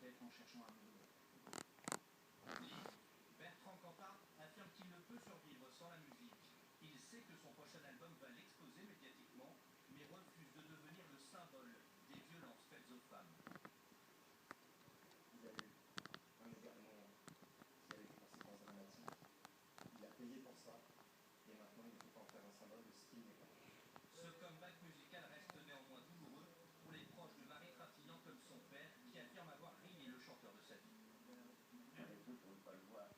peut-être en cherchant un boulot. Bertrand Cantat affirme qu'il ne peut survivre sans la musique. Il sait que son prochain album va l'exposer médiatiquement, mais refuse de devenir le symbole des violences faites aux femmes. Il a eu un égarement qui a eu des conséquences dramatiques. Il a payé pour ça, et maintenant il ne peut pas en faire un symbole de ce qu'il n'est pas. Ce comeback musical reste néanmoins douloureux pour les proches de Marie Trintignant comme son père, qui affirme avoir rayé le chanteur de sa vie. Pour ne pas le voir.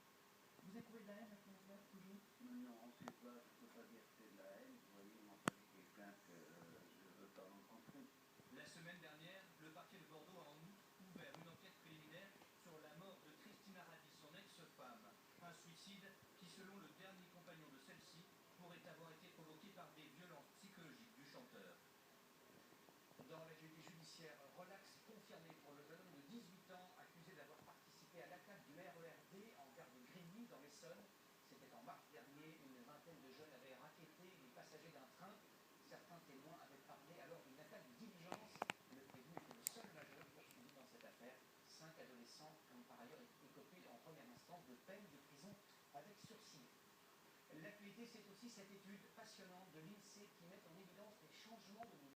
Vous éprouvez de la haine après mon père, toujours? Non, c'est pas, je ne peux pas dire que c'est de la haine. Vous voyez, moi, c'est quelqu'un que je ne veux pas rencontrer. La semaine dernière, le parquet de Bordeaux a en outre ouvert une enquête préliminaire sur la mort de Christina Radi, son ex-femme. Un suicide qui, selon le dernier compagnon de celle-ci, pourrait avoir été provoqué par des violences psychologiques du chanteur. Dans l'actualité judiciaire, relax confirmé pour le jeune homme de 18 ans accusé d'avoir participé à l'attaque du RERD en gare de Grigny dans l'Essonne. C'était en mars dernier, une vingtaine de jeunes avaient racketté les passagers d'un train. Certains témoins avaient parlé alors d'une attaque de diligence. Le prévenu était le seul majeur poursuivi dans cette affaire. 5 adolescents ont par ailleurs écopé en première instance de peine de prison avec sursis. L'actualité, c'est aussi cette étude passionnante de l'INSEE qui met en évidence les changements de